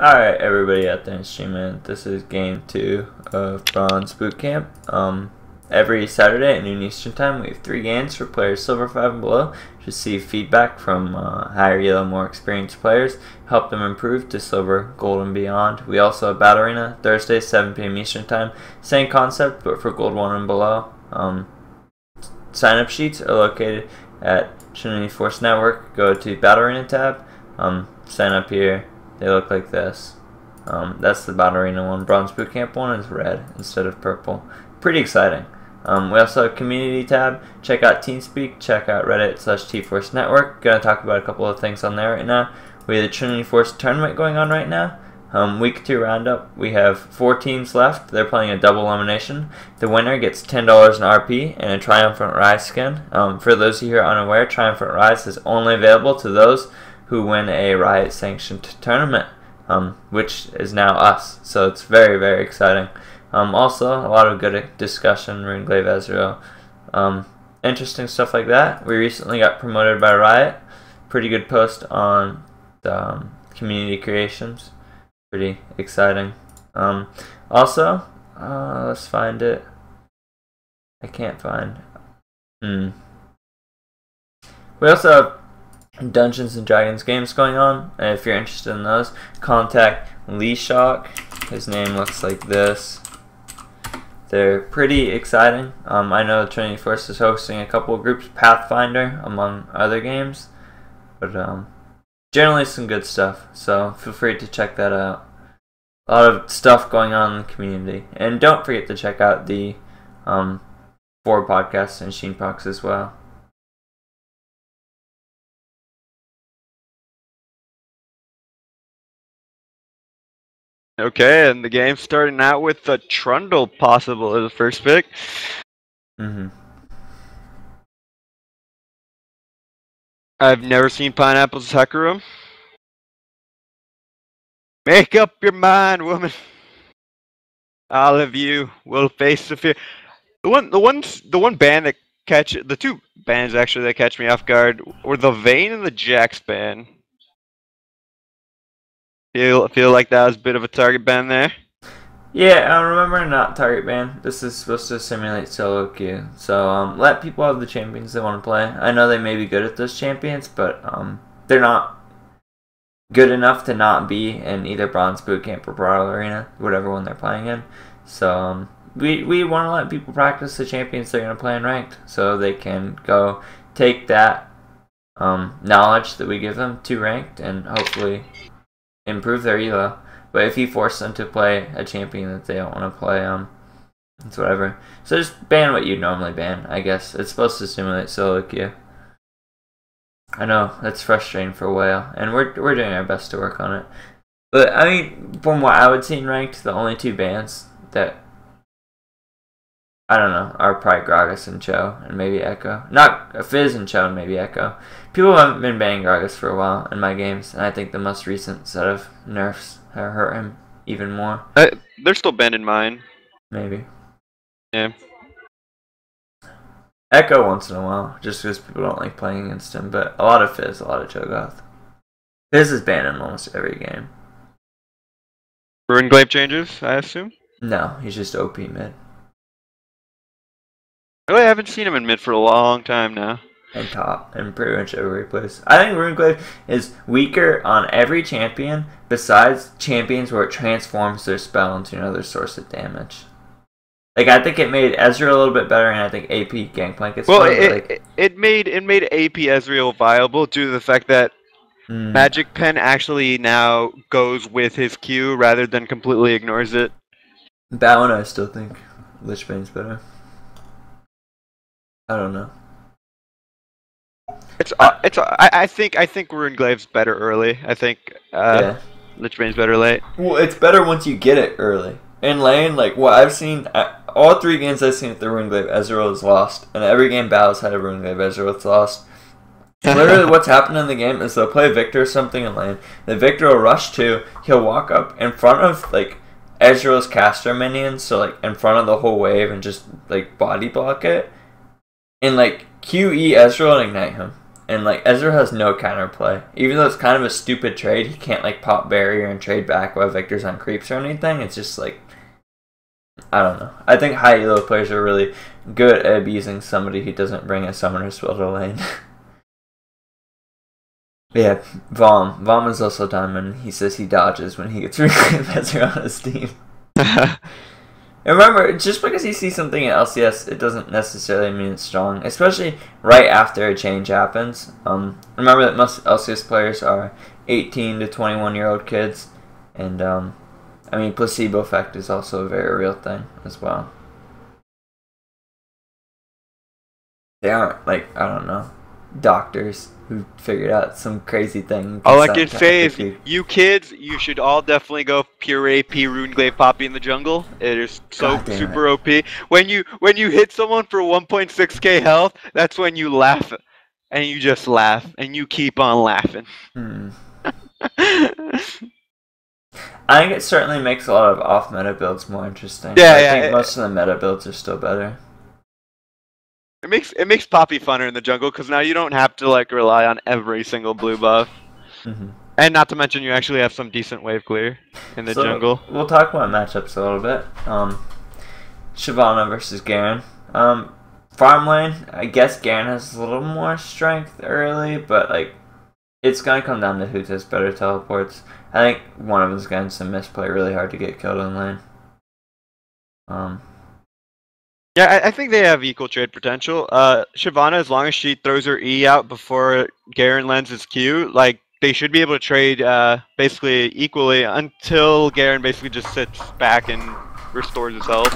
Alright, everybody out there in streaming, this is game 2 of Bronze Bootcamp. Every Saturday at noon Eastern Time, we have 3 games for players Silver 5 and below. Receive feedback from higher yellow, more experienced players, help them improve to Silver, Gold, and beyond. We also have Battle Arena, Thursday, 7 p.m. Eastern Time. Same concept, but for Gold 1 and below. Sign-up sheets are located at Trinity Force Network. Go to Battle Arena tab, sign up here. They look like this. That's the Battle Arena one. Bronze Bootcamp one is red instead of purple. Pretty exciting. We also have Community tab. Check out TeamSpeak. Check out Reddit/TForce Network. Gonna talk about a couple of things on there right now. We have the Trinity Force tournament going on right now. Week 2 roundup. We have 4 teams left. They're playing a double elimination. The winner gets $10 in RP and a Triumphant Rise skin. For those of you who are unaware, Triumphant Rise is only available to those who win a Riot sanctioned tournament, which is now us. So it's very, very exciting. Also, a lot of good discussion, Runeglaive Ezreal, interesting stuff like that. We recently got promoted by Riot. Pretty good post on the community creations. Pretty exciting. Also, let's find it. I can't find. We also have Dungeons and Dragons games going on. And if you're interested in those, contact Lee Shock. His name looks like this. They're pretty exciting. I know Trinity Force is hosting a couple of groups, Pathfinder among other games, but generally some good stuff. So feel free to check that out. A lot of stuff going on in the community, and don't forget to check out the 4 podcasts and Sheen Prox as well. Okay, and the game's starting out with the Trundle possible as the first pick. I've never seen Pineapple's Hecarim. Make up your mind, woman. All of you will face the fear. The one band that the 2 bands actually that catch me off guard were the Vayne and the Jax band. Feel like that was a bit of a target ban there? Yeah, remember, not target ban. This is supposed to simulate solo queue. So let people have the champions they want to play. I know they may be good at those champions, but they're not good enough to not be in either Bronze Bootcamp or Battle Arena, whatever one they're playing in. So we want to let people practice the champions they're going to play in ranked, so they can go take that knowledge that we give them to ranked and hopefully improve their elo. But if you force them to play a champion that they don't want to play, it's whatever. So just ban what you'd normally ban, I guess. It's supposed to simulate solo queue. I know, that's frustrating for Whale, and we're doing our best to work on it. But, I mean, from what I would see in ranked, the only 2 bans that, I don't know, are probably Gragas and Cho, and maybe Echo. Not Fizz and Cho, and maybe Echo. People haven't been banning Gragas for a while in my games, and I think the most recent set of nerfs have hurt him even more. They're still banned in mine. Maybe. Yeah. Echo once in a while, just because people don't like playing against him, but a lot of Fizz, a lot of Cho'Gath. Fizz is banned in almost every game. Runeglaive changes, I assume? No, he's just OP mid. Really, I haven't seen him in mid for a long time now. And top, and pretty much every place. I think Runeglaive is weaker on every champion besides champions where it transforms their spell into another source of damage. Like, I think it made Ezreal a little bit better, and I think AP Gangplank is well, fun, it made AP Ezreal viable due to the fact that Magic Pen actually now goes with his Q rather than completely ignores it. That one I still think Lich Bane's better. I don't know. I think Runeglaive's better early. I think Lich Bane's better late. Well, it's better once you get it early. In lane, like what I've seen, all 3 games I've seen with the Runeglaive, Ezreal is lost, and every game Battle's had a Runeglaive, Ezreal it's lost. Literally, what's happened in the game is they'll play Victor or something in lane. The Victor will rush 2. He'll walk up in front of like Ezreal's caster minions, so like in front of the whole wave, and just like body block it, and like QE Ezreal and ignite him. And like Ezreal has no counterplay. Even though it's kind of a stupid trade, he can't like pop barrier and trade back while Victor's on creeps or anything. It's just like, I don't know. I think high elo players are really good at abusing somebody who doesn't bring a summoner spell to lane. But yeah, Vom is also diamond. He says he dodges when he gets reclaimed Ezreal on his team. And remember, just because you see something in LCS, it doesn't necessarily mean it's strong, especially right after a change happens. Remember that most LCS players are 18 to 21-year-old kids, and I mean, placebo effect is also a very real thing as well. They aren't, like, I don't know, doctors who figured out some crazy thing. All I can say is, you kids, you should all definitely go pure AP Runeglaive Poppy in the jungle. It is so super OP. When you hit someone for 1.6k health, that's when you laugh, and you just laugh, and you keep on laughing. I think it certainly makes a lot of off-meta builds more interesting. Yeah, I think most of the meta builds are still better. It makes Poppy funner in the jungle because now you don't have to like rely on every single blue buff, and not to mention you actually have some decent wave clear in the jungle. We'll talk about matchups a little bit. Shyvana versus Garen. Farm lane, I guess Garen has a little more strength early, but like it's gonna come down to who does better teleports. I think one of them's going to misplay really hard to get killed in lane. Yeah, I think they have equal trade potential. Shyvana, as long as she throws her E out before Garen lands his Q, like they should be able to trade basically equally until Garen basically just sits back and restores his health.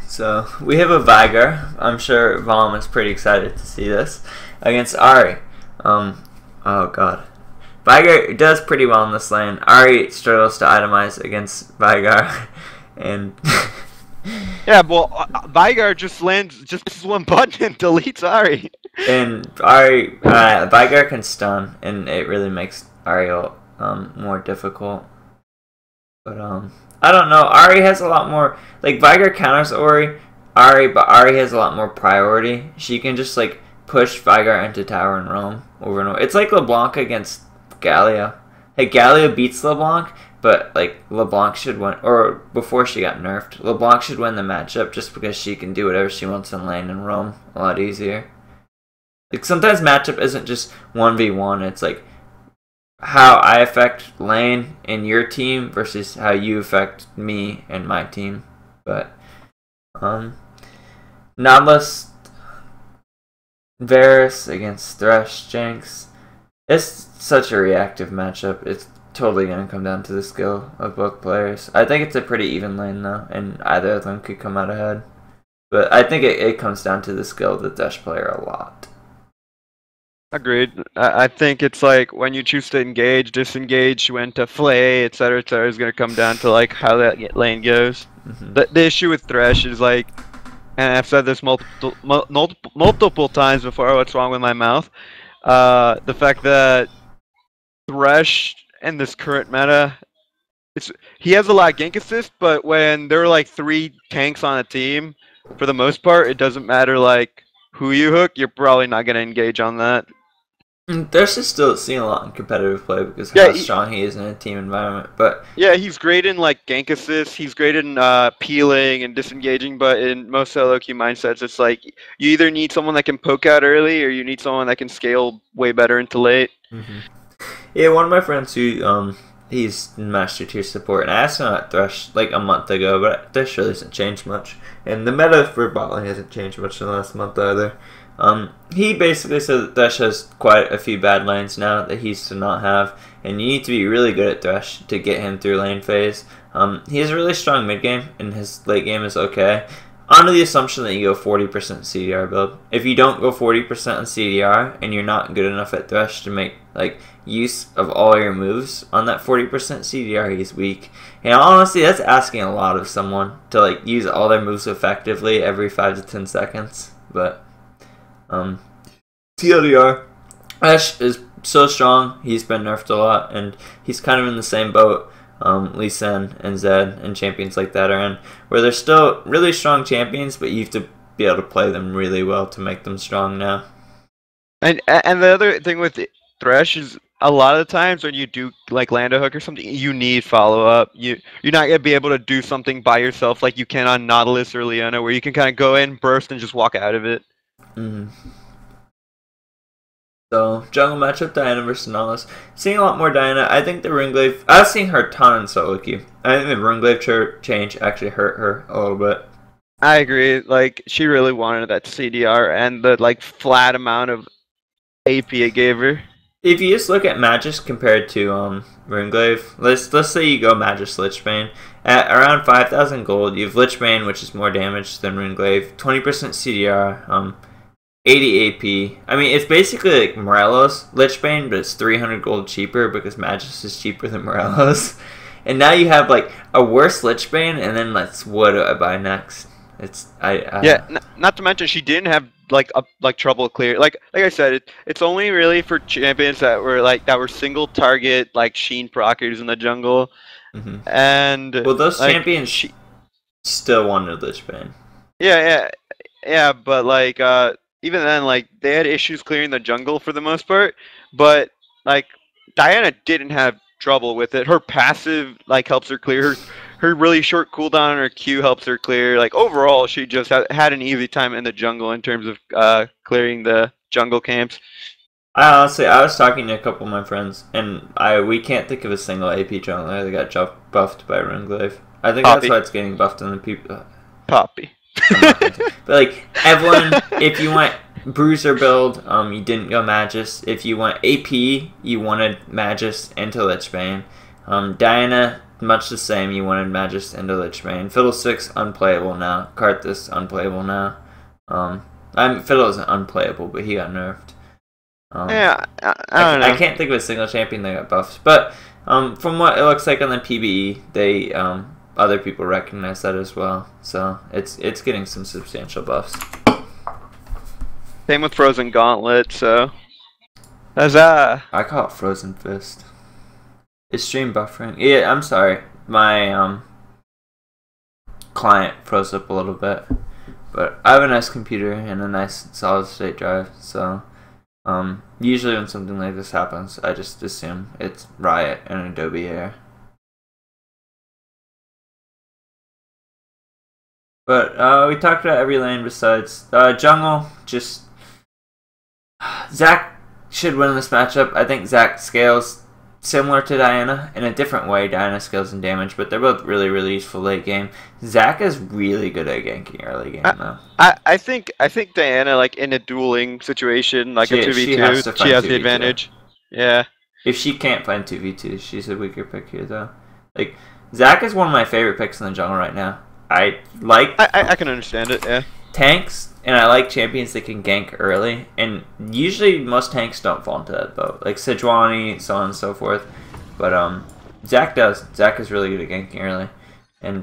So we have a Vigar. I'm sure Vom is pretty excited to see this against Ahri. Oh god. Vigar does pretty well in this lane. Ahri struggles to itemize against Vigar, and yeah, well, Vigar just lands just one button and deletes Ahri. And Ahri, Vigar can stun, and it really makes Ahri more difficult. But I don't know. Ahri has a lot more. Like Vigar counters Ahri, but Ahri has a lot more priority. She can just like push Vigar into tower and roam over and over. It's like LeBlanc against Galio. Hey, Galio beats LeBlanc, but like LeBlanc should win, or before she got nerfed, LeBlanc should win the matchup just because she can do whatever she wants in lane and roam a lot easier. Like sometimes matchup isn't just 1v1, it's like how I affect lane in your team versus how you affect me and my team. But Nautilus Varus against Thresh Jinx. It's such a reactive matchup. It's totally going to come down to the skill of both players. I think it's a pretty even lane though, and either of them could come out ahead. But I think it comes down to the skill of the Thresh player a lot. Agreed. I think it's like when you choose to engage, disengage, when to flay, etc., is going to come down to like how that lane goes. The issue with Thresh is like, and I've said this multiple times before. What's wrong with my mouth? The fact that Thresh in this current meta, he has a lot of gank assist, but when there are like 3 tanks on a team, for the most part, it doesn't matter like who you hook. You're probably not going to engage on that. Thresh is still seeing a lot in competitive play because how strong he is in a team environment. But yeah, he's great in like gank assists. He's great in peeling and disengaging. But in most solo queue mindsets, it's like you either need someone that can poke out early, or you need someone that can scale way better into late. Yeah, one of my friends who he's Master Tier support, and I asked him about Thresh like a month ago, but Thresh really hasn't changed much, and the meta for bot lane hasn't changed much in the last month either. He basically said that Thresh has quite a few bad lanes now that he used to not have, and you need to be really good at Thresh to get him through lane phase. He has a really strong mid game, and his late game is okay. Under the assumption that you go 40% CDR build. If you don't go 40% on CDR, and you're not good enough at Thresh to make like use of all your moves on that 40% CDR, he's weak. And honestly, that's asking a lot of someone to like use all their moves effectively every 5 to 10 seconds. But TLDR, Ash is so strong. He's been nerfed a lot, and he's kind of in the same boat Lee Sin and Zed and champions like that are in, where they're still really strong champions, but you have to be able to play them really well to make them strong now. And the other thing with Thresh is a lot of the times when you do like land a hook or something, you need follow up. You're not gonna be able to do something by yourself like you can on Nautilus or Leona, where you can kind of go in, burst, and just walk out of it. Mm. So, jungle matchup, Diana versus Nautilus. Seeing a lot more Diana. I think the Ringglaive... I was seeing her a ton in solo queue. I think the Ringglaive change actually hurt her a little bit. I agree. Like she really wanted that CDR and the like flat amount of AP it gave her. If you just look at Magus compared to Ringglaive, let's say you go Magus Lichbane. At around 5,000 gold, you have Lichbane, which is more damage than Ringglaive, 20% CDR, 80 AP. I mean, it's basically like Morelos Lichbane, but it's 300 gold cheaper because Magus is cheaper than Morelos. And now you have like a worse Lichbane, and then what do I buy next? Yeah, not to mention she didn't have like trouble clear. Like I said, it's only really for champions that were single target like Sheen proccers in the jungle. Mm-hmm. And well, those champions still wanted Lichbane. Yeah, but like even then, like they had issues clearing the jungle for the most part. But like Diana didn't have trouble with it. Her passive like helps her clear. Her really short cooldown on her Q helps her clear. Like overall, she just had an easy time in the jungle in terms of clearing the jungle camps. I was talking to a couple of my friends, and we can't think of a single AP jungler that got buffed by Ringglaive. I think Poppy. that's why it's getting buffed on the people. Poppy. But like Evelyn, if you want Bruiser build, you didn't go Magus. If you want AP, you wanted Magus into Lichbane. Diana, much the same. You wanted Magus into Lichbane. Fiddlesticks unplayable now. Karthus unplayable now. Fiddle isn't unplayable, but he got nerfed. Yeah, I don't know. I can't think of a single champion that got buffed, but from what it looks like on the PBE, they other people recognize that as well. So it's getting some substantial buffs. Same with Frozen Gauntlet. So I call it Frozen Fist. It's stream buffering. Yeah, I'm sorry. My client froze up a little bit, but I have a nice computer and a nice solid state drive, so usually when something like this happens, I just assume it's Riot and Adobe Air. But we talked about every lane besides jungle. Just Zac should win this matchup. I think Zac scales similar to Diana in a different way. Diana scales in damage, but they're both really, really useful late game. Zac is really good at ganking early game, though. I think Diana, like in a dueling situation, like a 2v2, she has the advantage. Yeah. If she can't find 2v2, she's a weaker pick here, though. Like Zac is one of my favorite picks in the jungle right now. I can understand it. Yeah. Tanks, and I like champions that can gank early, and usually most tanks don't fall into that boat, like Sejuani, so on and so forth. But Zac does. Zac is really good at ganking early, and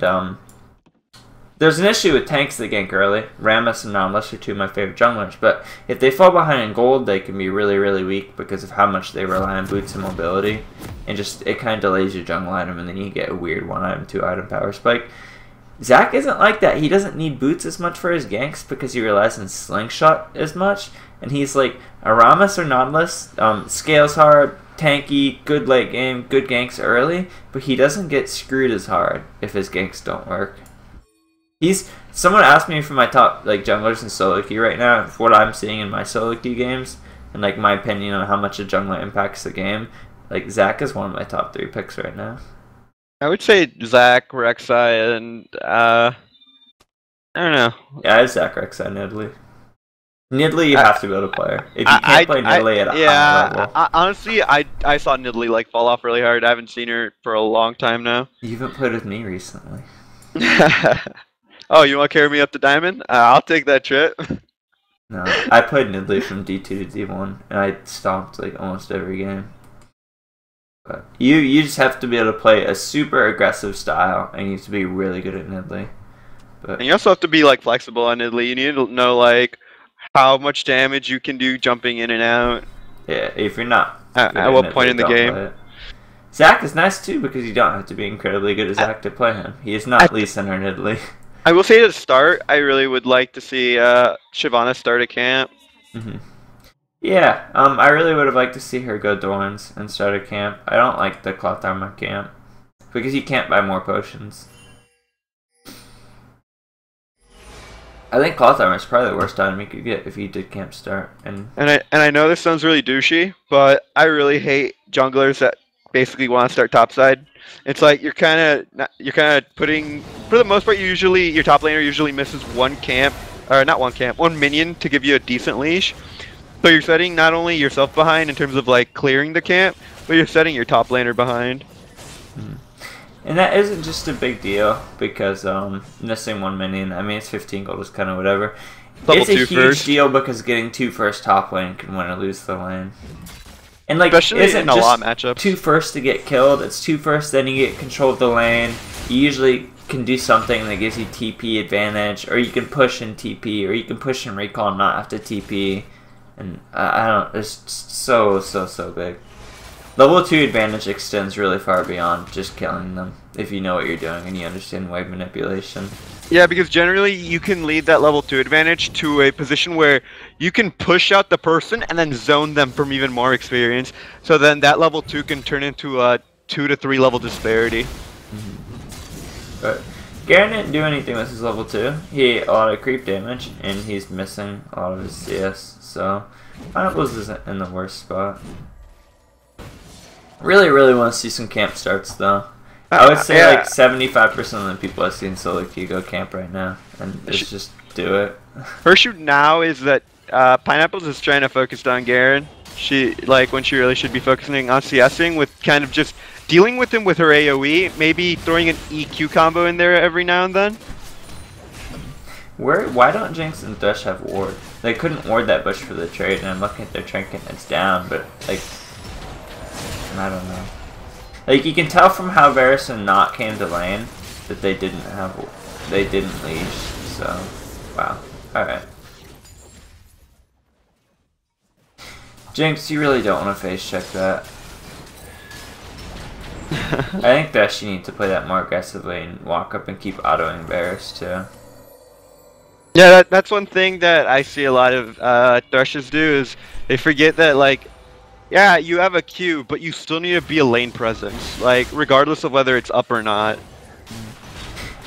there's an issue with tanks that gank early. Rammus and Nautilus are two of my favorite junglers, but if they fall behind in gold, they can be really, really weak because of how much they rely on boots and mobility, and just it kind of delays your jungle item, and then you get a weird 1-item, 2-item power spike. Zac isn't like that. He doesn't need boots as much for his ganks because he relies on slingshot as much. And he's like Aramis or Nautilus, scales hard, tanky, good late game, good ganks early, but he doesn't get screwed as hard if his ganks don't work. Someone asked me for my top junglers in solo queue right now, what I'm seeing in my solo queue games, and my opinion on how much a jungler impacts the game. Zac is one of my top 3 picks right now. I would say Zac, Rek'Sai, and I don't know. Yeah, I have Zac, Rek'Sai, Nidalee. Nidalee, you have to be able to play her. If you can't play Nidalee at a high level. Honestly, I saw Nidalee fall off really hard. I haven't seen her for a long time now. You haven't played with me recently. Oh, you want to carry me up to Diamond? I'll take that trip. No, I played Nidalee from D2 to D1, and I stomped almost every game. But you just have to be able to play a super aggressive style, and you have to be really good at Nidalee. And you also have to be flexible on Nidalee. You need to know how much damage you can do jumping in and out. Yeah, if you're not at what point in the game. Zac is nice too because you don't have to be incredibly good at Zac to play him. He is not Lee Sin or Nidalee. I will say to start, I really would like to see Shyvana start a camp. Yeah, I really would have liked to see her go Dorns and start a camp. I don't like the cloth armor camp because you can't buy more potions. I think cloth armor is probably the worst item you could get if you did camp start. And I know this sounds really douchey, but I really hate junglers that basically want to start topside. It's like you're kind of putting, for the most part, your top laner usually misses one camp, or not one camp, one minion to give you a decent leash. So you're setting not only yourself behind in terms of like clearing the camp, but you're setting your top laner behind. And that isn't just a big deal because missing one minion, I mean, it's 15 gold is kind of whatever. It's a huge deal because getting 2 first top lane can win or lose the lane. And like, especially isn't in a lot of matchups. 2 first to get killed, it's 2 first, then you get control of the lane. You usually can do something that gives you TP advantage, or you can push in TP, or you can push in recall and not have to TP. And I don't, it's so big. Level 2 advantage extends really far beyond just killing them, if you know what you're doing and you understand wave manipulation. Yeah, because generally you can lead that level 2 advantage to a position where you can push out the person and then zone them from even more experience. So then that level 2 can turn into a 2 to 3 level disparity. But Garen didn't do anything with his level 2. He ate a lot of creep damage, and he's missing a lot of his CS. So Pineapples isn't in the worst spot. Really want to see some camp starts though. I would say like 75% of the people I've seen solo queue go camp right now, and it's just do it. Her shoot now is that Pineapples is trying to focus on Garen. She when she really should be focusing on CSing with kind of just dealing with him with her AoE, maybe throwing an EQ combo in there every now and then. Why don't Jinx and Thresh have ward? They couldn't ward that bush for the trade, and I'm looking at their trinket and it's down, but like, I don't know. Like, you can tell from how Varus and Not came to lane that they didn't leash, so, wow. Alright. Jinx, you really don't want to face check that. I think Thresh, you need to play that more aggressively and walk up and keep autoing Varus too. Yeah, that's one thing that I see a lot of Threshers do is they forget that, like, yeah, you have a Q, but you still need to be a lane presence, like, regardless of whether it's up or not.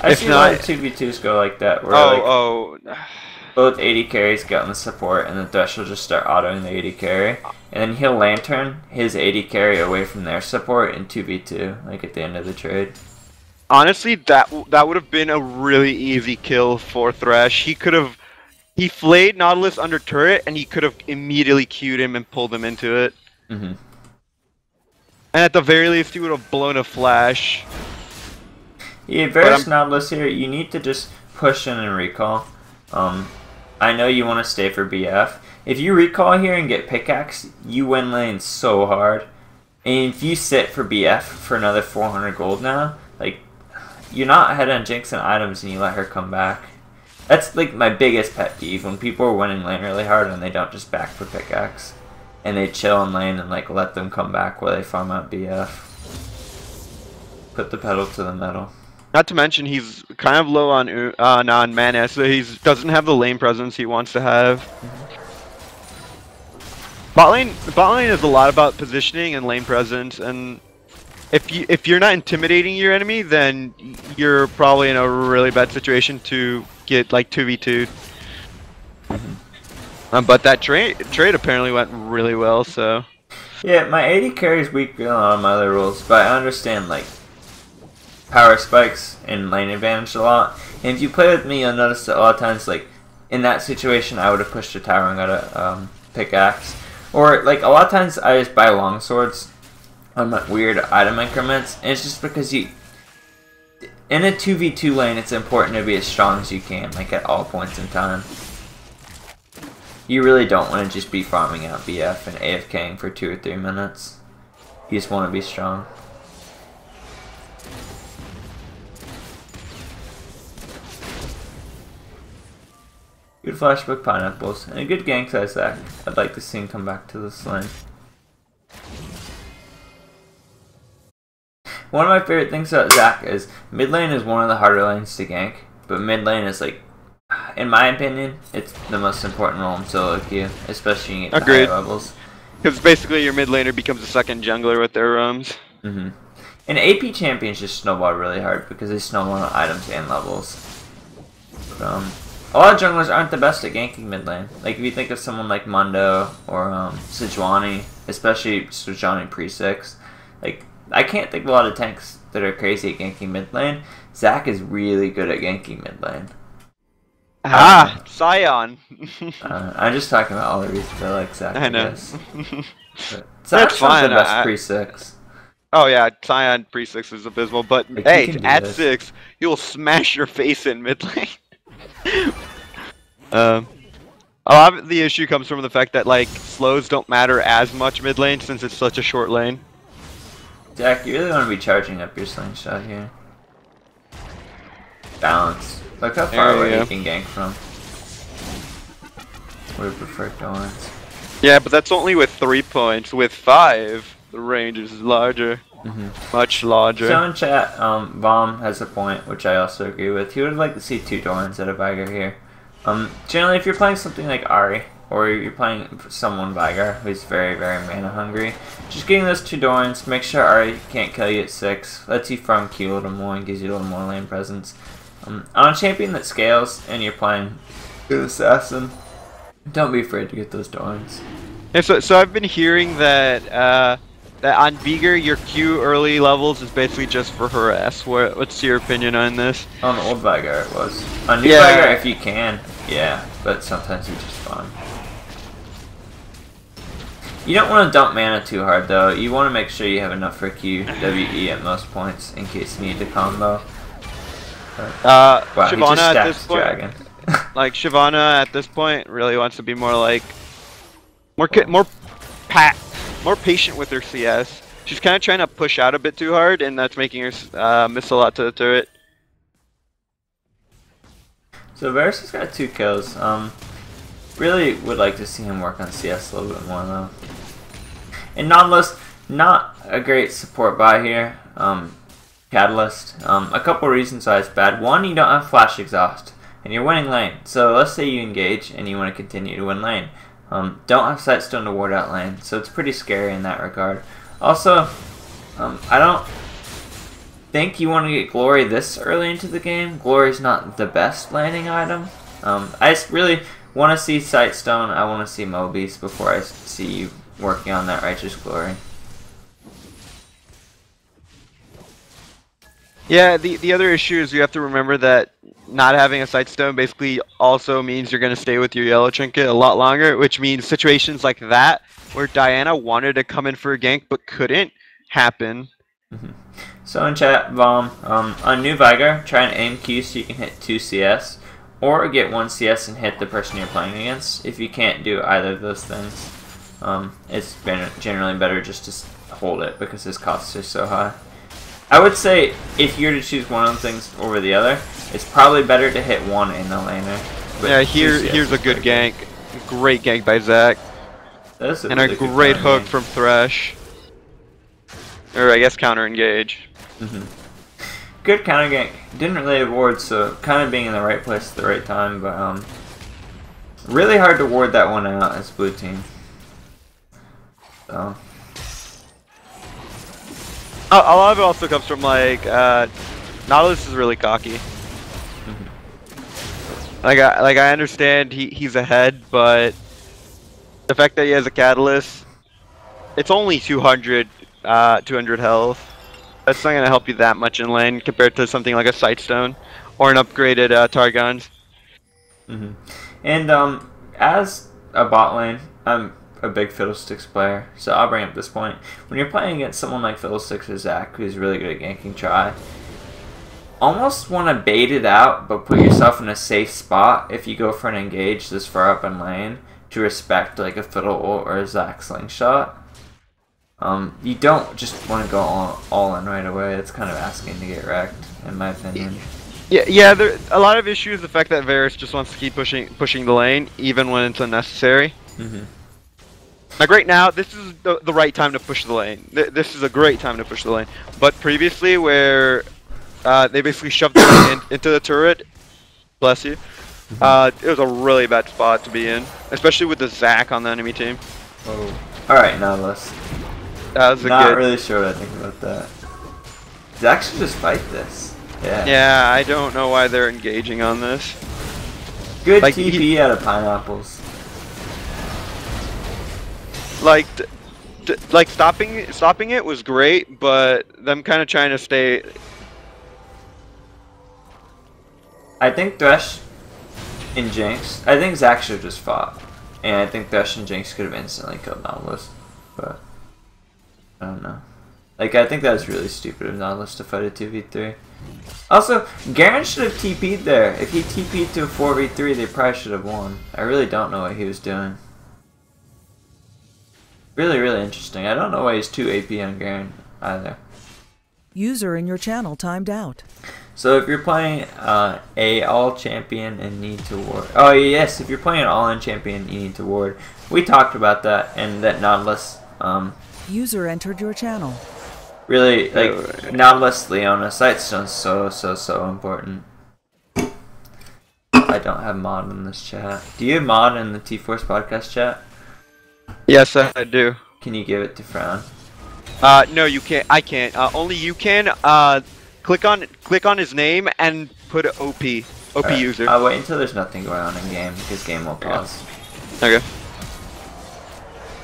I see a lot of 2v2s go like that, where both 80 carries get on the support, and the Thresh will just start autoing the 80 carry, and then he'll lantern his 80 carry away from their support in 2v2, like at the end of the trade. Honestly, that would have been a really easy kill for Thresh. He flayed Nautilus under turret, and he could have immediately queued him and pulled him into it. And at the very least, he would have blown a flash. Yeah, Varus Nautilus here, you need to just push in and recall. I know you want to stay for BF. If you recall here and get pickaxe, you win lane so hard. And if you sit for BF for another 400 gold now, like, you're not ahead on Jinx and items and you let her come back. That's like my biggest pet peeve, when people are winning lane really hard and they don't just back for pickaxe. And they chill in lane and like let them come back while they farm out BF. Put the pedal to the metal. Not to mention he's kind of low on mana, so he doesn't have the lane presence he wants to have. Bot lane is a lot about positioning and lane presence, and if you're not intimidating your enemy, then you're probably in a really bad situation to get like 2v2. But that trade apparently went really well, so. Yeah, my 80 carry is weak on my other rules, but I understand like power spikes and lane advantage a lot. And if you play with me, you'll notice that a lot of times, like in that situation, I would have pushed a tower and got a pickaxe, or like a lot of times I just buy long swords on my weird item increments, and it's just because in a 2v2 lane, it's important to be as strong as you can, like at all points in time. You really don't want to just be farming out BF and AFKing for 2 or 3 minutes. You just want to be strong. Good flashback Pineapples, and a good gank size Zach. I'd like to see him come back to this lane. One of my favorite things about Zach is mid lane is one of the harder lanes to gank, but mid lane is like in my opinion, it's the most important role in solo queue, especially when you get to Agreed. higher levels. Because basically your mid laner becomes a second jungler with their roams. And AP champions just snowball really hard because they snowball on items and levels. But, a lot of junglers aren't the best at ganking mid lane. Like if you think of someone like Mundo or Sejuani, especially Sejuani pre-6, like I can't think of a lot of tanks that are crazy at ganking mid lane. Zac is really good at ganking mid lane. Scion. I'm just talking about all the reasons I like Zac. I know. Zac's fine. The best pre-6. Oh yeah, Scion pre-6 is abysmal, but Like, hey, at 6, he will smash your face in mid lane. A lot of the issue comes from the fact that like slows don't matter as much mid lane since it's such a short lane. Jack, you really want to be charging up your slingshot here. Balance. Look how far away you can gank from. Would have preferred Dorans. Yeah, but that's only with 3 points. With 5, the range is larger. Much larger. So in chat, Vom has a point, which I also agree with. He would like to see 2 Dorans at a Vigar here. Generally, if you're playing something like Ahri, or you're playing someone Vigar who's very, very mana hungry, just getting those 2 Dorans, make sure Ahri can't kill you at 6, lets you farm Q a little more and gives you a little more lane presence. On a champion that scales and you're playing good assassin, don't be afraid to get those Dorans. Yeah, so I've been hearing that that on Vigar your Q early levels is basically just for harass. What's your opinion on this? On old Vigar it was. On new Vigar if you can, yeah, but sometimes you just farm. You don't want to dump mana too hard though. You want to make sure you have enough for Q, WE at most points in case you need to combo. Wow, Shyvana at this point, dragon. like Shyvana at this point really wants to be more like more patient with her CS. She's kind of trying to push out a bit too hard, and that's making her miss a lot to the turret. So Varus has got 2 kills. Really would like to see him work on CS a little bit more though. And Nautilus, not a great support buy here. Catalyst. A couple reasons why it's bad. One, you don't have flash exhaust, and you're winning lane. So let's say you engage and you want to continue to win lane. Don't have Sightstone to ward out lane, so it's pretty scary in that regard. Also, I don't think you want to get Glory this early into the game. Glory's not the best landing item. I just really want to see Sightstone. I want to see Mobius before I see you working on that Righteous Glory. Yeah, the other issue is you have to remember that not having a Sightstone basically also means you're going to stay with your yellow trinket a lot longer, which means situations like that where Diana wanted to come in for a gank but couldn't happen. So in chat, Vom, on new Vigar, try and aim Q so you can hit 2 CS, or get 1 CS and hit the person you're playing against. If you can't do either of those things, it's generally better just to hold it because his costs are so high. I would say if you're to choose one of the things over the other, it's probably better to hit 1 in the laner. Yeah, here's a good gank. Great gank by Zac. And a great hook from Thresh. Or I guess counter engage. Good counter gank. Didn't really ward, so kind of being in the right place at the right time, but really hard to ward that one out as blue team. So. A lot of it also comes from like Nautilus is really cocky. Like I understand he's ahead, but the fact that he has a catalyst, it's only 200 health. That's not gonna help you that much in lane compared to something like a Sightstone or an upgraded Targon. And as a bot lane, I'm a big Fiddlesticks player, so I'll bring up this point. When you're playing against someone like Fiddlesticks or Zac, who's really good at ganking try, almost want to bait it out, but put yourself in a safe spot if you go for an engage this far up in lane to respect like a Fiddle ult or a Zac slingshot. You don't just want to go all in right away. It's kind of asking to get wrecked, in my opinion. Yeah. A lot of issues. The fact that Varus just wants to keep pushing the lane, even when it's unnecessary. Like right now, this is the right time to push the lane. This is a great time to push the lane. But previously, where they basically shoved the lane into the turret, bless you, It was a really bad spot to be in, especially with the Zac on the enemy team. Oh. Alright, Nautilus. That was a Not good... really sure what I think about that. Zac should just fight this. Yeah. Yeah, I don't know why they're engaging on this. Good Like, TP out of pineapples. Like, like stopping it was great, but them kind of trying to stay. I think Thresh and Jinx. I think Zac should have just fought, and I think Thresh and Jinx could have instantly killed Nautilus, but I don't know. Like, I think that was really stupid of Nautilus to fight a 2v3. Also, Garen should have TP'd there. If he TP'd to a 4v3, they probably should have won. I really don't know what he was doing. Really, really interesting. I don't know why he's 2 AP on Garen either. User in your channel timed out. So if you're playing a all champion and need to ward. Oh yes, if you're playing an all-in champion, you need to ward. We talked about that, and that Nautilus. User entered your channel. Really, like Nautilus, Leona, Sightstone's so important. I don't have mod in this chat. Do you have mod in the T-Force podcast chat? Yes, I do. Can you give it to Frown? No, you can't. I can't. Only you can. Click on his name and put OP Right. user. I'll wait until there's nothing going on in game, because game will pause. Okay.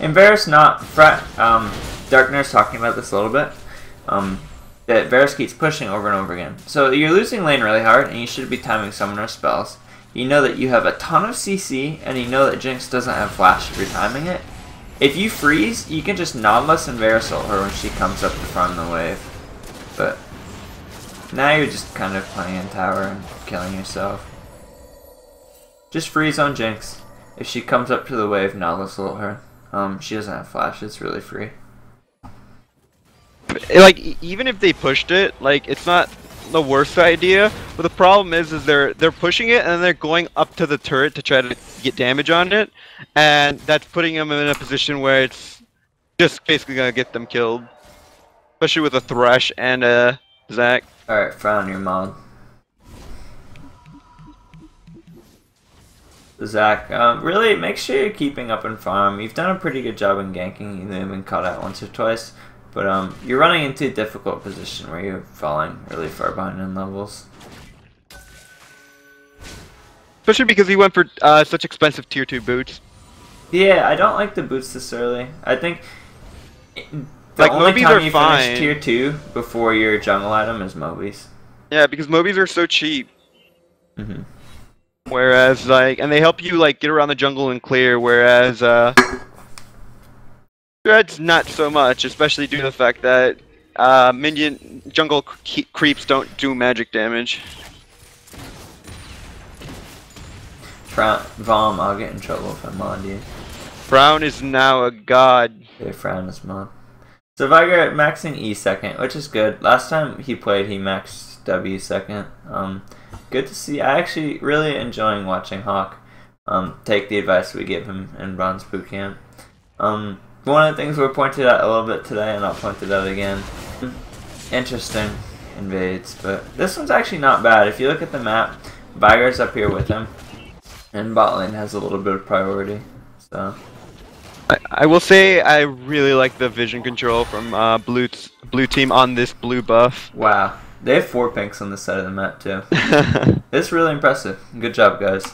And Varus not Darkner's talking about this a little bit. That Varus keeps pushing over and over again. So you're losing lane really hard, and you should be timing summoner spells. You know that you have a ton of CC, and you know that Jinx doesn't have flash if you're timing it. If you freeze, you can just Nautilus and Varus ult her when she comes up to farm the wave. But now you're just kind of playing in tower and killing yourself. Just freeze on Jinx. If she comes up to the wave, Nautilus ult her. She doesn't have flash, it's really free. Like, even if they pushed it, like, it's not the worst idea, but the problem is they're pushing it and they're going up to the turret to try to get damage on it, and that's putting them in a position where it's just basically gonna get them killed, especially with a Thresh and a Zac. Alright, Frown your mod. Zac, really make sure you're keeping up in farm. You've done a pretty good job in ganking, you've been caught out once or twice. But you're running into a difficult position where you're falling really far behind in levels. Especially because he went for such expensive tier 2 boots. Yeah, I don't like the boots this early. I think the like, only Mobies time are you fine. finish tier 2 before your jungle item is Mobies. Yeah, because Mobies are so cheap. Mm-hmm. Whereas, like, and they help you, like, get around the jungle and clear, whereas, Dread's not so much, especially due to the fact that minion jungle creeps don't do magic damage. Vom, I'll get in trouble if I mod you. Brown is now a god. Okay, Frown is mod. So Viger maxing E second, which is good. Last time he played, he maxed W second. Good to see. I actually really enjoying watching Hawk take the advice we give him in Bronze Bootcamp. One of the things we pointed out a little bit today, and I'll point it out again. Interesting invades, but this one's actually not bad. If you look at the map, Viger's up here with him, and bot lane has a little bit of priority. So I will say I really like the vision control from blue team on this blue buff. wow, they have 4 pinks on this side of the map too. It's really impressive. Good job, guys.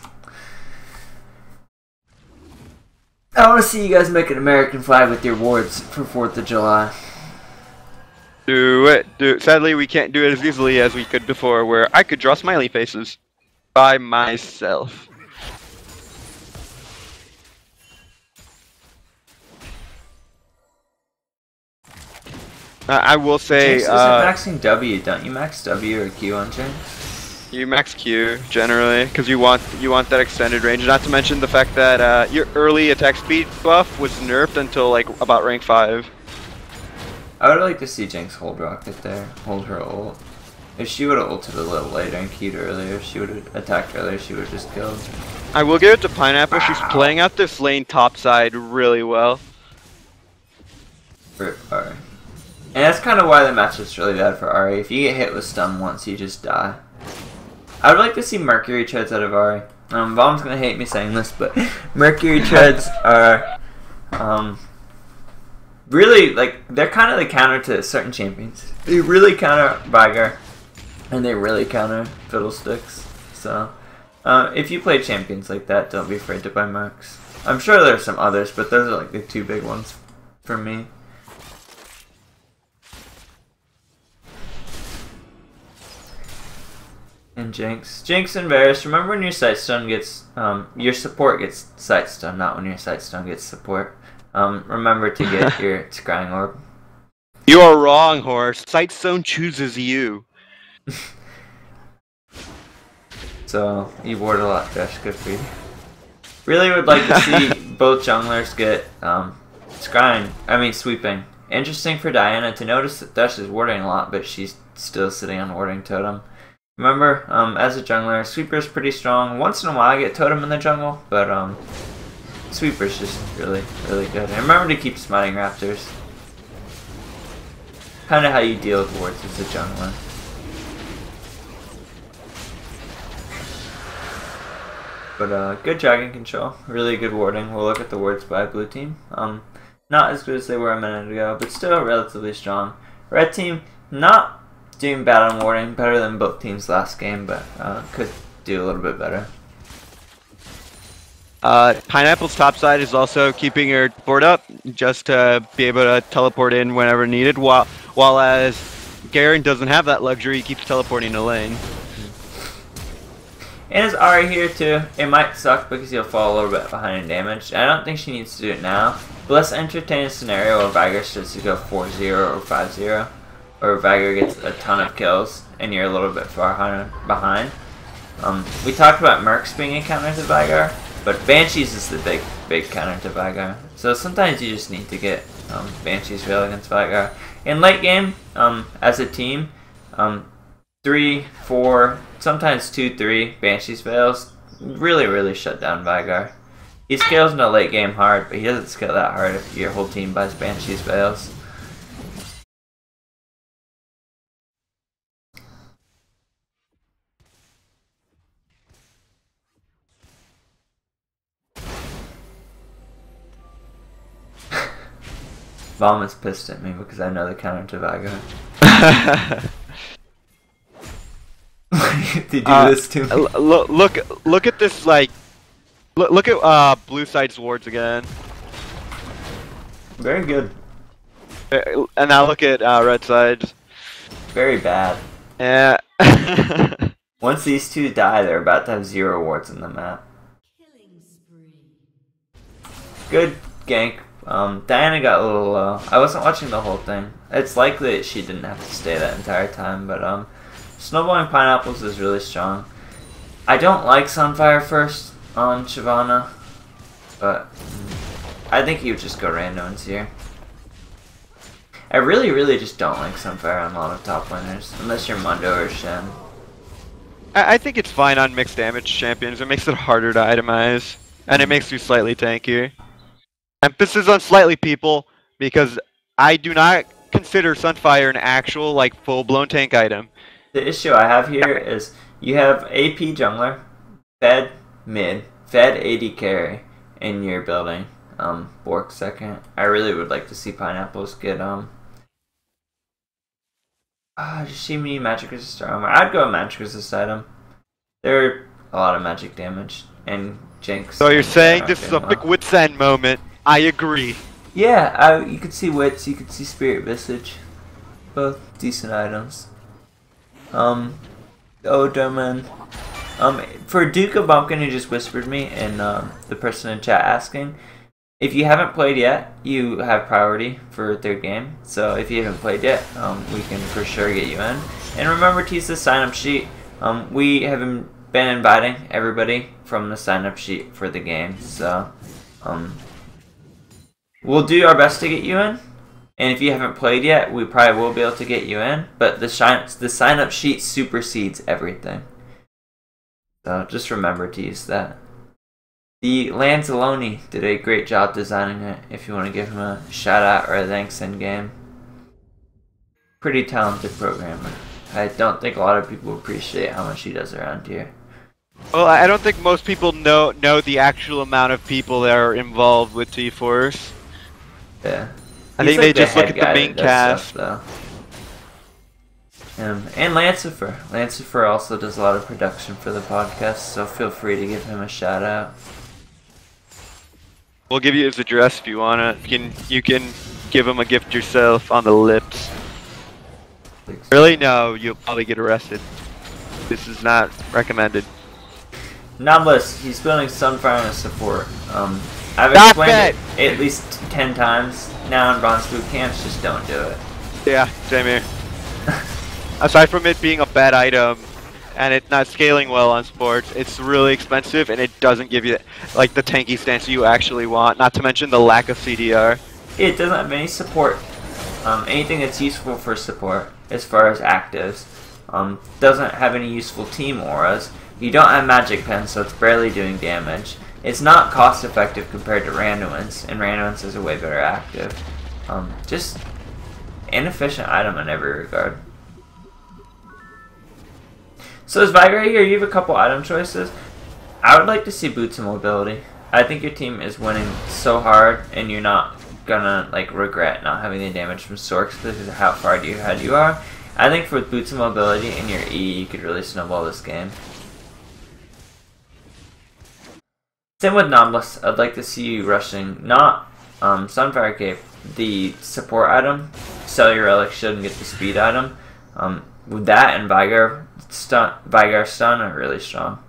I want to see you guys make an American flag with your wards for 4th of July. Do it. Sadly, we can't do it as easily as we could before, where I could draw smiley faces by myself. I will say, Jinx isn't maxing W. Don't you max W or Q on Jinx? you max Q generally because you want that extended range. Not to mention the fact that your early attack speed buff was nerfed until like about rank 5. I would like to see Jinx hold rocket there, hold her ult. If she would have ulted a little later and Q'd earlier, if she would have attacked earlier, she would have just killed. I will give it to Pineapple. She's playing out this lane topside really well. For Ahri. And that's kind of why the matchup's really bad for Ahri. If you get hit with stun once, you just die. I would like to see Mercury treads out of Ahri. Mom's gonna hate me saying this, but Mercury treads are really, like, they're kind of the counter to certain champions. They really counter Vigar, and they really counter Fiddlesticks. So, if you play champions like that, don't be afraid to buy Mercs. I'm sure there's some others, but those are like the two big ones for me. And Jinx and Varus, remember when your Sightstone gets, your support gets Sightstone, not when your Sightstone gets support. Remember to get your Scrying Orb. You are wrong, horse. Sightstone chooses you. So, you ward a lot, Dash. Good for you. Really would like to see both junglers get sweeping. Interesting for Diana to notice that Dash is warding a lot, but she's still sitting on warding totem. Remember, as a jungler, Sweeper's pretty strong. Once in a while I get totem in the jungle, but Sweeper's just really, really good. And remember to keep smiting raptors. Kind of how you deal with wards as a jungler. But good dragon control, really good warding. We'll look at the wards by blue team. Not as good as they were a minute ago, but still relatively strong. Red team, not doing bad on warding, better than both teams last game, but could do a little bit better. Pineapple's top side is also keeping her board up just to be able to teleport in whenever needed, while as Garen doesn't have that luxury, he keeps teleporting to lane. And his Ari here too. It might suck because he'll fall a little bit behind in damage. I don't think she needs to do it now, but let's entertain a scenario where Vigar starts to go 4-0 or 5-0, or Vigar gets a ton of kills and you're a little bit far behind. We talked about Mercs being a counter to Vigar, but Banshees is the big counter to Vigar. So sometimes you just need to get Banshees real against Vigar. In late game, as a team, 3, 4, sometimes 2, 3 Banshees Veils really shut down Vigar. He scales in the late game hard, but he doesn't scale that hard if your whole team buys Banshees Veils. Mom is pissed at me because I know the counter to Vigar. Did you do this to me? Look at this, like, look at blue side's wards again. Very good. And now look at red side's. Very bad. Yeah. Once these two die, they're about to have 0 wards in the map. Good gank. Diana got a little low. I wasn't watching the whole thing. It's likely that she didn't have to stay that entire time, but Snowballing Pineapples is really strong. I don't like Sunfire first on Shyvana, but I think you would just go randoms here. I really just don't like Sunfire on a lot of top laners, unless you're Mundo or Shen. I think it's fine on mixed damage champions. It makes it harder to itemize, and it makes you slightly tankier. Emphasis on slightly, people, because I do not consider Sunfire an actual, like, full-blown tank item. The issue I have here is you have AP jungler, Fed mid, Fed AD carry in your building, Bork second. I really would like to see Pineapples get does she mean magic resist armor? I'd go magic resist item. There are a lot of magic damage and Jinx. So you're saying this is a big Wits End moment. I agree. Yeah, you could see Wits, you could see Spirit Visage. Both decent items. Doman. For Duke of Bumpkin who just whispered me and the person in chat asking, if you haven't played yet, you have priority for third game. So if you haven't played yet, we can for sure get you in. And remember to use the sign up sheet. We have been inviting everybody from the sign up sheet for the game. So we'll do our best to get you in. And if you haven't played yet, we probably will be able to get you in. But the sign up sheet supersedes everything. So just remember to use that. The Lanzalone did a great job designing it, if you want to give him a shout out or a thanks in game. Pretty talented programmer. I don't think a lot of people appreciate how much he does around here. Well, I don't think most people know the actual amount of people that are involved with T-Force. Yeah. I He's think like they the just look head at the guy main that does cast. stuff, though. And Lancifer. Lancifer also does a lot of production for the podcast, so feel free to give him a shout out. We'll give you his address if you wanna. You can give him a gift yourself on the lips. Really? No, you'll probably get arrested. This is not recommended. Noblest, he's building Sunfire and support. I've Stop explained it at least 10 times now in Bronze Bootcamps, just don't do it. Yeah, same here. Aside from it being a bad item and it not scaling well on sports, it's really expensive and it doesn't give you like the tanky stance you actually want, not to mention the lack of CDR. It doesn't have any support. Anything that's useful for support as far as actives. Doesn't have any useful team auras. You don't have magic pen, so it's barely doing damage. It's not cost effective compared to Randuin's, and Randuin's is a way better active. Just inefficient item in every regard. So as Viger here, you have a couple item choices. I would like to see boots and mobility. I think your team is winning so hard, and you're not gonna like regret not having the damage from Sorks because of how far ahead you are. I think for boots and mobility and your E, you could really snowball this game. Same with Noblest. I'd like to see you rushing not Sunfire Cape, the support item, sell your Relic Shield and get the speed item. With that and Vigar stun are really strong.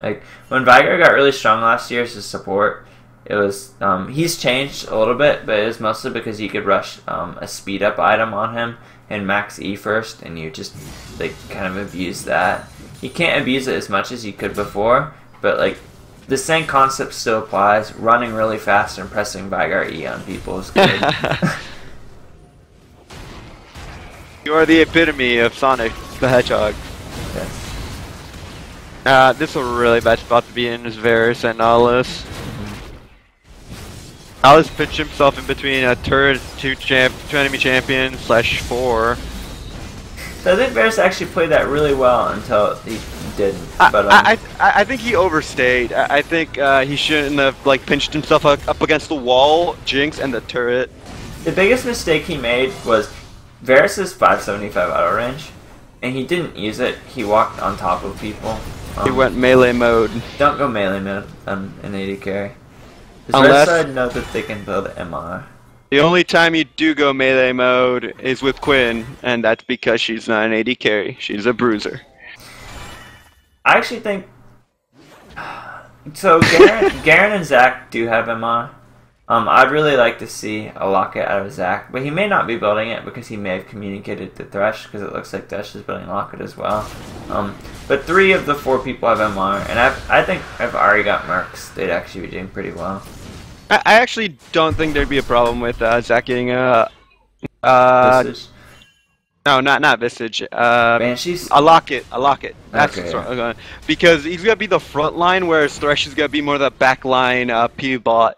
Like when Vigar got really strong last year as a support, it was he's changed a little bit, but it was mostly because you could rush a speed up item on him and max E first, and you just like kind of abuse that. You can't abuse it as much as you could before, but like the same concept still applies. Running really fast and pressing Vigar E on people is good. You are the epitome of Sonic the Hedgehog. Okay. This is a really bad spot to be in is Varus and Nihilus. Nihilus pinched himself in between a turret, two enemy champions / 4. So I think Varus actually played that really well until he didn't. But I think he overstayed. I think he shouldn't have like pinched himself up against the wall, Jinx, and the turret. The biggest mistake he made was Varus's 575 auto range, and he didn't use it. He walked on top of people. He went melee mode. Don't go melee mode on an AD carry. Unless red side know that they can build MR. The only time you do go melee mode is with Quinn, and that's because she's not an AD carry. She's a bruiser. I actually think so. Garen and Zach do have MR. I'd really like to see a Locket out of Zach, but he may not be building it because he may have communicated to Thresh, because it looks like Thresh is building Locket as well. But 3 of the 4 people have MR, and I think if Ari got Mercs, they'd actually be doing pretty well. I actually don't think there'd be a problem with Zach getting Visage? No, not Visage. Banshees? A Locket. That's Okay, what's wrong. Because he's gonna be the front line, whereas Thresh is gonna be more the back line P bot.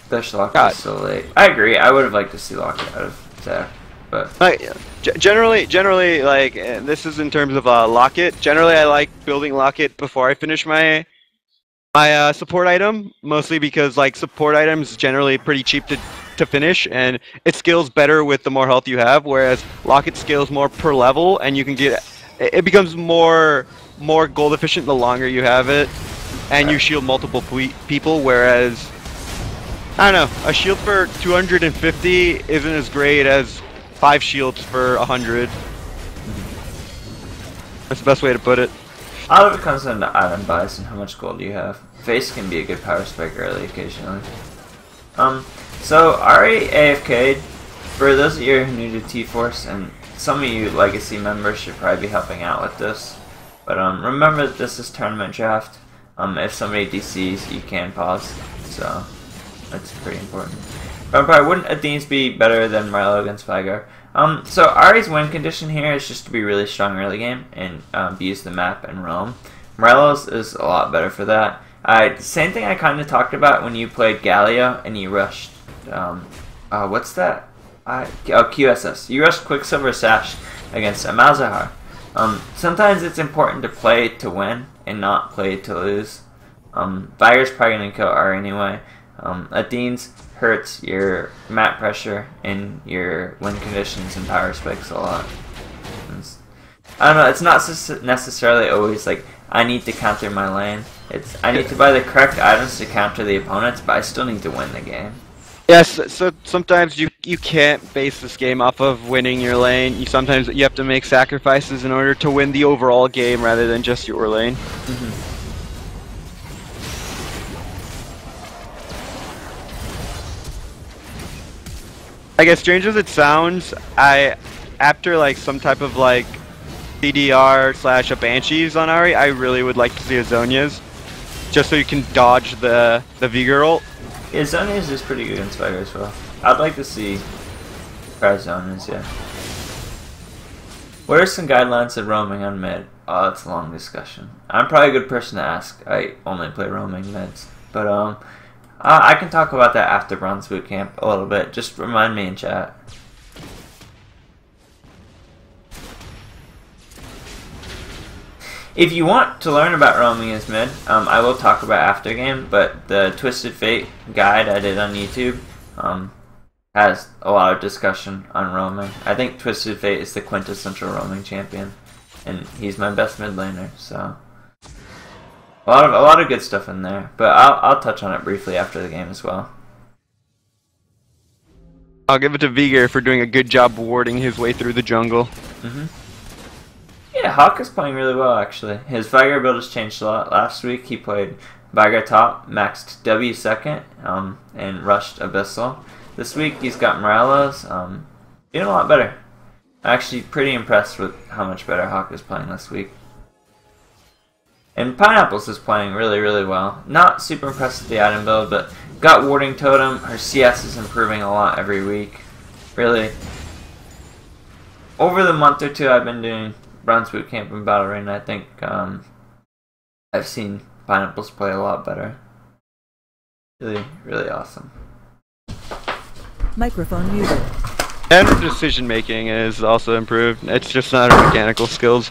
Thresh Locket is so late. I agree. I would have liked to see Locket out of Zach, but Generally, like this is in terms of Locket. Generally, I like building Locket before I finish my support item, mostly because like support items generally pretty cheap to finish, and it scales better with the more health you have, whereas Locket scales more per level, and you can get it becomes more gold efficient the longer you have it, and you shield multiple people, whereas I don't know, a shield for 250 isn't as great as 5 shields for 100. That's the best way to put it. a lot of it comes down to item buys and how much gold you have. Face can be a good power spike early occasionally. So Ari AFK'd. For those of you who are new to T-Force, and some of you Legacy members should probably be helping out with this. But remember that this is tournament draft. If somebody DCs, you can pause. So that's pretty important. But wouldn't Athenes be better than Marlo against Vigar? So Ari's win condition here is just to be really strong early game and use the map and roam. Morello's is a lot better for that. Same thing I kind of talked about when you played Galio and you rushed. What's that? QSS. You rushed Quicksilver Sash against Malzahar. Sometimes it's important to play to win and not play to lose. Viger's probably going to kill R anyway. Athene's hurts your map pressure and your win conditions and power spikes a lot. I don't know, it's not necessarily always like, I need to counter my lane. It's, I need to buy the correct items to counter the opponents, but I still need to win the game. Yes, so sometimes you can't base this game off of winning your lane. Sometimes you have to make sacrifices in order to win the overall game rather than just your lane. Like, as strange as it sounds, after like some type of like CDR / a Banshees on Ahri, I really would like to see a Zhonya's, just so you can dodge the Vigor ult. Yeah, Zhonya's is pretty good against Viger as well. I'd like to see Zhonya's, yeah. What are some guidelines of roaming on mid? Oh, that's a long discussion. I'm probably a good person to ask. I only play roaming mids. But, I can talk about that after Bronze Bootcamp a little bit. Just remind me in chat. If you want to learn about roaming as mid, I will talk about after game, but the Twisted Fate guide I did on YouTube has a lot of discussion on roaming. I think Twisted Fate is the quintessential roaming champion, and he's my best mid laner, so a lot of good stuff in there. But I'll touch on it briefly after the game as well. I'll give it to Vigor for doing a good job warding his way through the jungle. Yeah, Hawk is playing really well, actually. His Viger build has changed a lot. Last week he played Viger top, maxed W second, and rushed Abyssal. This week he's got Morello's, doing a lot better. I'm actually pretty impressed with how much better Hawk is playing this week. And Pineapples is playing really, really well. Not super impressed with the item build, but got Warding Totem. Her CS is improving a lot every week. Really, over the month or two I've been doing Bronze Bootcamp and Battle Arena, I think I've seen Pineapples play a lot better. Really, really awesome. Microphone muted. And her decision making is also improved. It's just not her mechanical skills.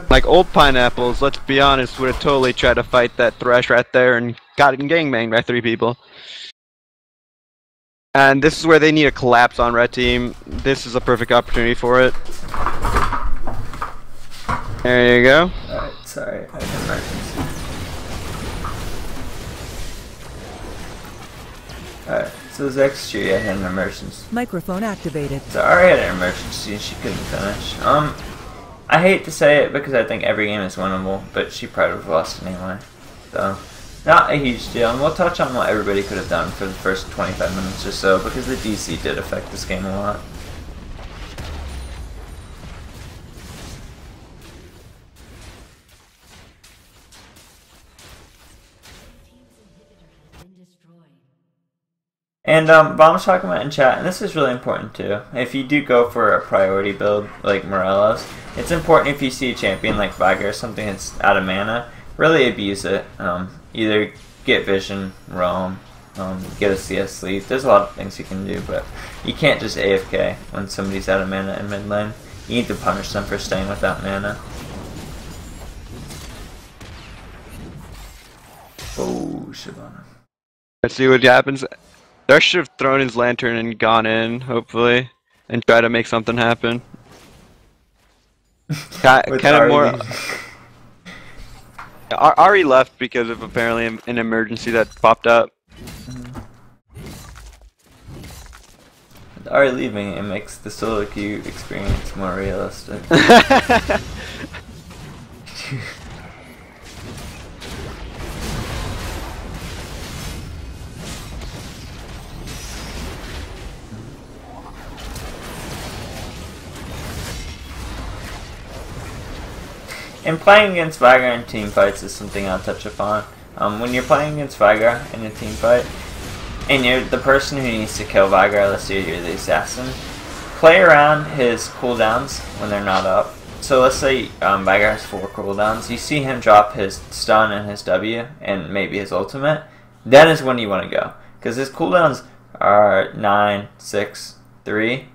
Like old Pineapples, let's be honest, would have totally tried to fight that Thresh right there and got it gangbanged by 3 people. And this is where they need a collapse on Red Team. This is a perfect opportunity for it. There you go. Alright, sorry, I had an emergency. Alright, so Zextree, I had an emergency. Microphone activated. So Ahri had an emergency and she couldn't finish. I hate to say it because I think every game is winnable, but she probably would have lost anyway. So, not a huge deal, and we'll touch on what everybody could have done for the first 25 minutes or so, because the DC did affect this game a lot. And Bomb's talking about in chat, and this is really important too. If you do go for a priority build like Morello's, it's important if you see a champion like Viger or something that's out of mana, really abuse it. Either get vision, roam, get a CS sleeve. There's a lot of things you can do, but you can't just AFK when somebody's out of mana in mid lane. You need to punish them for staying without mana. Oh, Shyvana. Let's see what happens. Thresh should have thrown his lantern and gone in, hopefully, and try to make something happen. Kind of more. Ahri left because of apparently an emergency that popped up. With Ahri leaving, it makes the solo queue experience more realistic. And playing against Viger in team fights is something I'll touch upon. When you're playing against Viger in a team fight, and you're the person who needs to kill Viger, let's say you're the assassin, play around his cooldowns when they're not up. So let's say Viger has 4 cooldowns, you see him drop his stun and his W, and maybe his ultimate, that is when you want to go. Because his cooldowns are 9, 6, 3,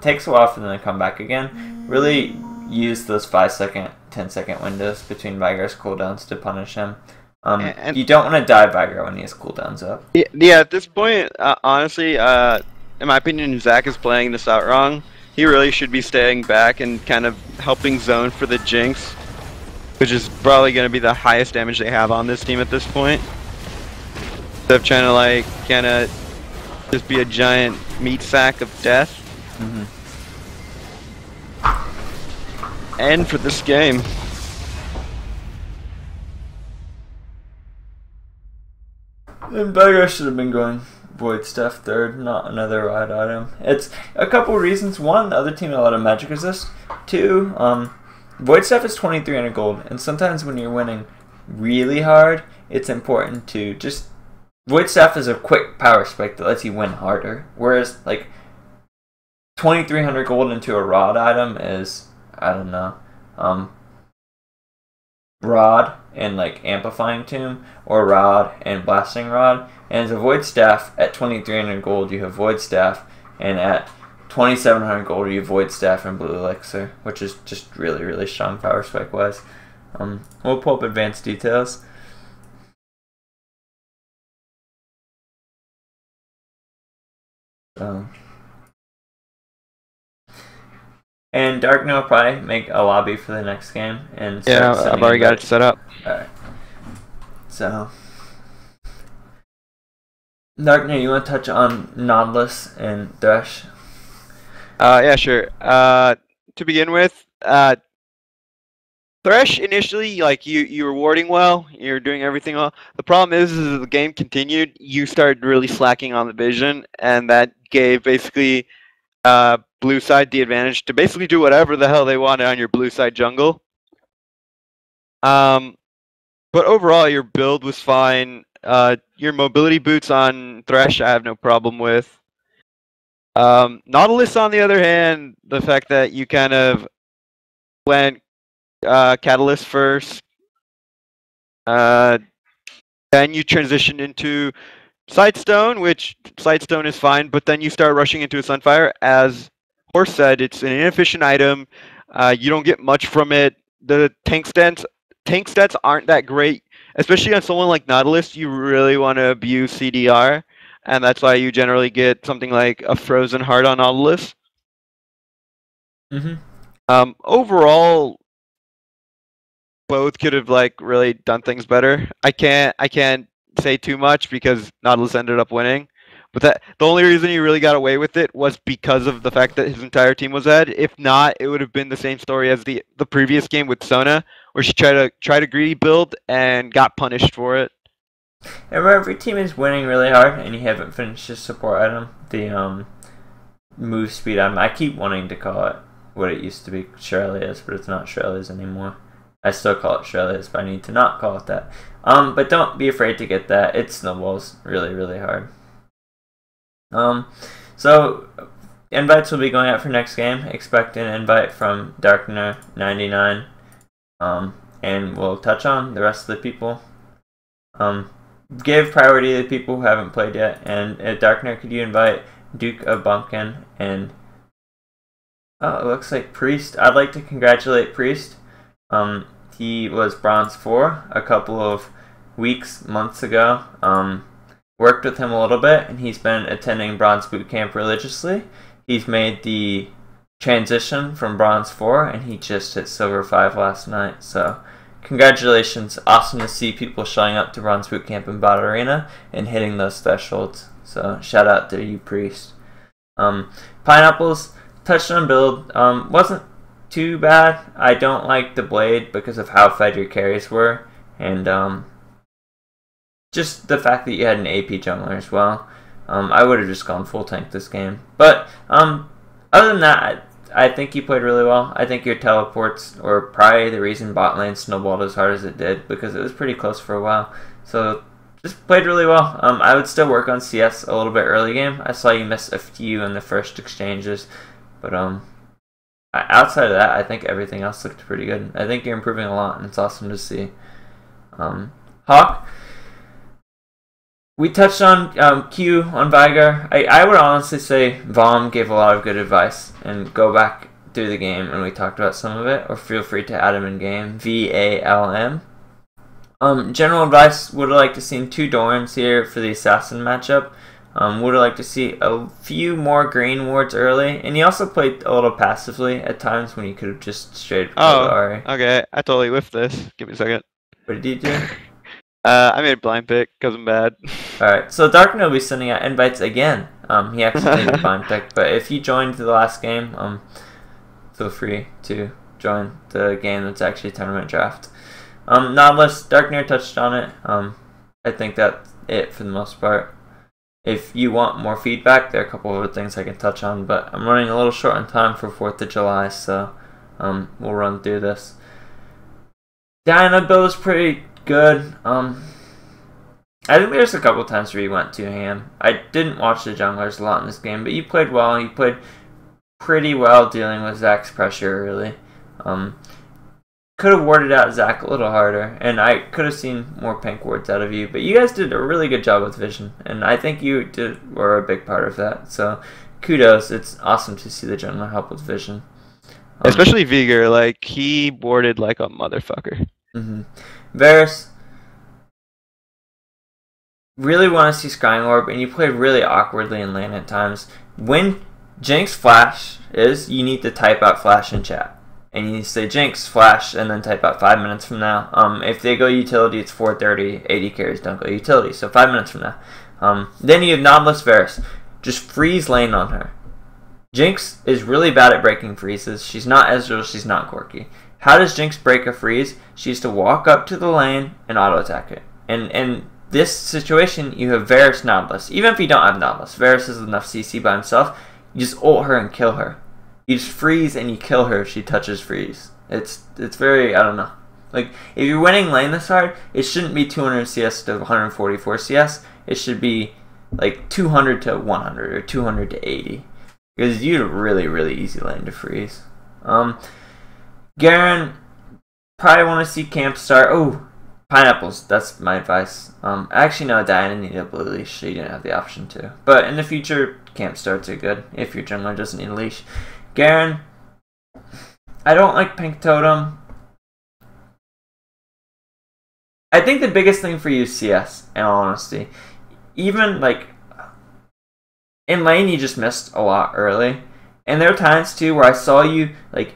Takes a while for them to come back again. Really use those 5-second, 10-second windows between Vigar's cooldowns to punish him. And you don't want to die Vigar when he has cooldowns up. yeah, at this point, honestly, in my opinion, Zach is playing this out wrong. He really should be staying back and kind of helping zone for the Jinx, which is probably going to be the highest damage they have on this team at this point. Instead of trying to like kind of just be a giant meat sack of death. And for this game. And Vigar should have been going Void Staff third, not another ride item. It's a couple reasons. One, the other team had a lot of magic resist. Two, Void Staff is 2300 gold, and sometimes when you're winning really hard, it's important to just... Void Staff is a quick power spike that lets you win harder, whereas like 2300 gold into a rod item is, I don't know, rod and like amplifying tomb, or rod and blasting rod. And as a void staff at 2300 gold you have void staff, and at 2700 gold you have void staff and blue elixir, which is just really strong power spike wise. We'll pull up advanced details. And Darkner will probably make a lobby for the next game. And yeah, I've already got it set up. Alright. So, Darkner, you want to touch on Nautilus and Thresh? Yeah, sure. To begin with, Thresh initially, like you were warding well, you're doing everything well. The problem is as the game continued, you started really slacking on the vision, and that gave basically blue side the advantage to basically do whatever the hell they wanted on your blue side jungle. But overall, your build was fine. Your mobility boots on Thresh, I have no problem with. Nautilus, on the other hand, the fact that you kind of went Catalyst first, then you transitioned into Sightstone, which Sightstone is fine, but then you start rushing into a Sunfire. As Horse said, it's an inefficient item. You don't get much from it. The tank stats aren't that great, especially on someone like Nautilus. You really want to abuse CDR, and that's why you generally get something like a Frozen Heart on Nautilus. Overall, both could have like really done things better. I can't say too much because Nautilus ended up winning, but the only reason he really got away with it was because of the fact that his entire team was ahead. If not, it would have been the same story as the previous game with Sona, where she tried to greedy build and got punished for it. And whenever your team is winning really hard and you haven't finished your support item, the move speed item, I keep wanting to call it what it used to be, Shirley's, but it's not Shirley's anymore. I still call it Shirley's, but I need to not call it that. But don't be afraid to get that. It snowballs really hard. So invites will be going out for next game. Expect an invite from Darkner99, and we'll touch on the rest of the people. Give priority to the people who haven't played yet. And Darkner, could you invite Duke of Bumpkin and it looks like Priest. I'd like to congratulate Priest. He was Bronze 4 a couple of months ago. Worked with him a little bit, and he's been attending Bronze Bootcamp religiously. He's made the transition from Bronze 4, and he just hit Silver 5 last night. So, congratulations. Awesome to see people showing up to Bronze Bootcamp in Battle Arena and hitting those thresholds. So, shout out to you, Priest. Pineapples, touchdown build, wasn't too bad. I don't like the blade because of how fed your carries were, and just the fact that you had an AP jungler as well. I would have just gone full tank this game. But other than that, I think you played really well. I think your teleports were probably the reason bot lane snowballed as hard as it did, because it was pretty close for a while. So just played really well. I would still work on CS a little bit early game. I saw you miss a few in the first exchanges, but outside of that, I think everything else looked pretty good. I think you're improving a lot, and it's awesome to see. Hawk, We touched on Q on Vigar. I would honestly say Vom gave a lot of good advice, and go back through the game and we talked about some of it, or feel free to add him in game. VALM. General advice, would have liked to see 2 Dorans here for the Assassin matchup. Would have liked to see a few more green wards early, and he also played a little passively at times when he could have just straight Ari. Okay, I totally whiffed this. Give me a second. What did you do? I made a blind pick because I'm bad. Alright, so Darkno will be sending out invites again. He actually made a blind pick, but if you joined the last game, feel free to join the game that's actually a tournament draft. Nautilus, Darkner touched on it. I think that's it for the most part. If you want more feedback, there are a couple of other things I can touch on, but I'm running a little short on time for 4th of July, so we'll run through this. Diana build is pretty good. I think there's a couple times where you went too ham. I didn't watch the junglers a lot in this game, but you played well. You played pretty well dealing with Zach's pressure early. Could have warded out Zach a little harder, and I could have seen more pink wards out of you, but you guys did a really good job with vision, and I think you were a big part of that, so kudos. It's awesome to see the jungler help with vision. Especially Vigar, like, he warded like a motherfucker. Varus, really want to see Scrying Orb, and you played really awkwardly in lane at times. When Jinx flash is, you need to type out flash in chat. And you say Jinx, flash, and then type out 5 minutes from now. If they go utility, it's 4:30. 80 carries don't go utility, so 5 minutes from now. Then you have Nautilus Varus. Just freeze lane on her. Jinx is really bad at breaking freezes. She's not Ezreal, she's not Corki. How does Jinx break a freeze? She has to walk up to the lane and auto-attack it. And in this situation, you have Varus Nautilus. Even if you don't have Nautilus, Varus has enough CC by himself. You just ult her and kill her. You just freeze and you kill her if she touches freeze. It's very, I don't know. Like, if you're winning lane this hard, it shouldn't be 200 CS to 144 CS. It should be like 200 to 100 or 200 to 80. Because you have a really, really easy lane to freeze. Garen, probably want to see camp start. Oh, pineapples, that's my advice. Actually, no, Diana needed a blue leash, so you didn't have the option to. But in the future, camp starts are good if your jungler doesn't need a leash. Garen, I don't like Pink Totem. I think the biggest thing for you is CS, in all honesty. Even, like, in lane, you just missed a lot early. And there are times, too, where I saw you, like,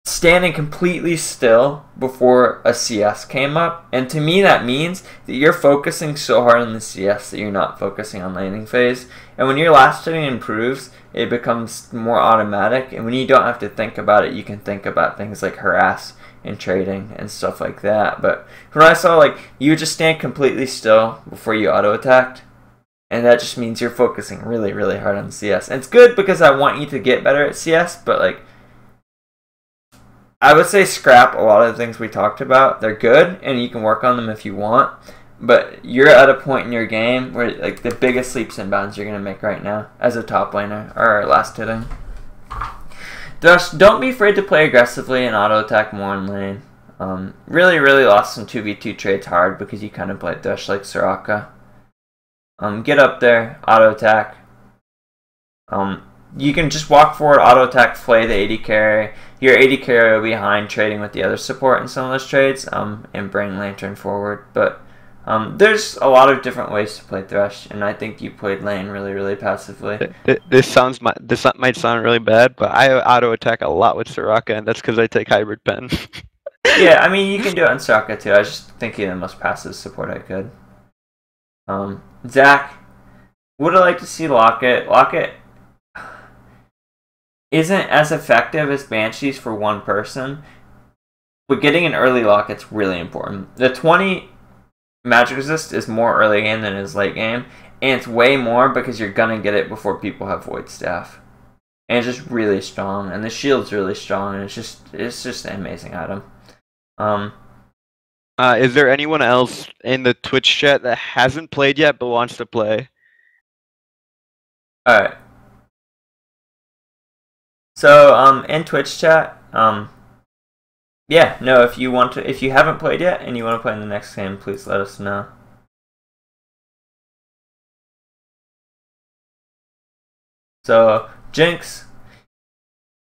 standing completely still before a CS came up. And to me, that means that you're focusing so hard on the CS that you're not focusing on laning phase. And when your last hitting improves, it becomes more automatic. And when you don't have to think about it, you can think about things like harass and trading and stuff like that. But when I saw, like, you would just stand completely still before you auto-attacked, and that just means you're focusing really, really hard on CS. And it's good because I want you to get better at CS, but, like, I would say scrap a lot of the things we talked about. They're good, and you can work on them if you want. But you're at a point in your game where, like, the biggest leaps and bounds you're going to make right now as a top laner are last hitting. Just don't be afraid to play aggressively and auto-attack more in lane. Really, really lost some 2v2 trades hard because you kind of played Thresh like Soraka. Get up there, auto-attack. You can just walk forward, auto-attack, play the 80 carry. Your 80 carry will be behind trading with the other support in some of those trades, and bring Lantern forward. But there's a lot of different ways to play Thresh, and I think you played lane really, really passively. This might sound really bad, but I auto-attack a lot with Soraka, and that's because I take Hybrid Pen. Yeah, I mean, you can do it on Soraka too. I was just thinking the most passive support I could. Zach, would have liked to see Locket. Locket isn't as effective as Banshees for one person, but getting an early Locket's really important. The 20 magic resist is more early game than it is late game, and it's way more because you're gonna get it before people have Void Staff. And it's just really strong, and the shield's really strong, and it's just an amazing item. Is there anyone else in the Twitch chat that hasn't played yet but wants to play? Alright. So, in Twitch chat, yeah, no, if you haven't played yet and you want to play in the next game, please let us know. So Jinx,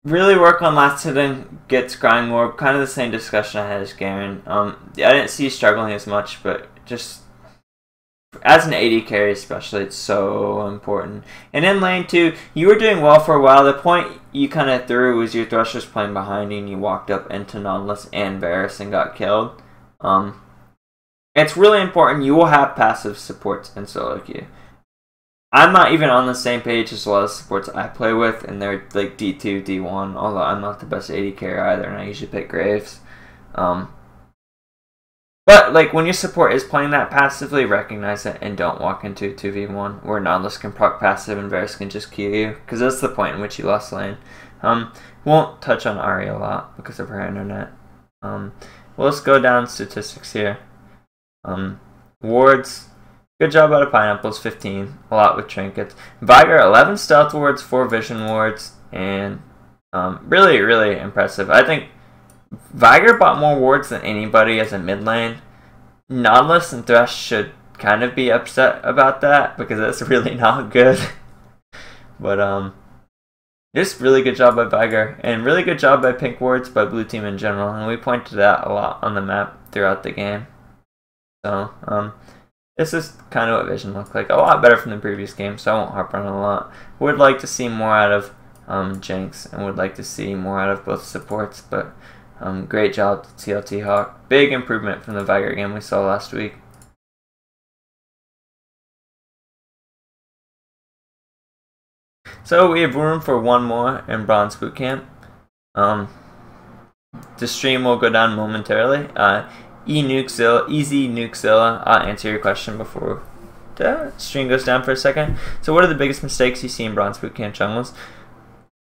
really work on last hit and get scrying more. Kind of the same discussion I had as Garen. I didn't see you struggling as much, but just as an AD carry especially, it's so important. And in lane 2, you were doing well for a while. The point you kind of threw was your Thresh was playing behind you and you walked up into Nautilus and Varus and got killed. It's really important. You will have passive supports in solo queue. I'm not even on the same page as a lot of supports I play with, and they're like D2, D1, although I'm not the best AD carry either, and I usually pick Graves. But like when your support is playing that passively, recognize it and don't walk into 2v1 where Nautilus can proc passive and Varus can just Q you, because that's the point in which you lost lane. Won't touch on Ari a lot because of her internet. Well, let's go down statistics here. Wards, good job out of Pineapples, 15, a lot with trinkets. Viger, 11 stealth wards, 4 vision wards, and really, really impressive. I think Viger bought more wards than anybody as a mid lane. Nautilus and Thresh should kind of be upset about that because that's really not good. But just really good job by Viger and really good job by pink wards by blue team in general, and we pointed out a lot on the map throughout the game. So this is kind of what Vision looked like. A lot better from the previous game, so I won't harp on it a lot. Would like to see more out of Jinx and would like to see more out of both supports, but great job to TLT Hawk. Big improvement from the Viger game we saw last week. So we have room for one more in Bronze Bootcamp. The stream will go down momentarily. Easy Nukezilla, I'll answer your question before the stream goes down for a second. So what are the biggest mistakes you see in Bronze Bootcamp jungles?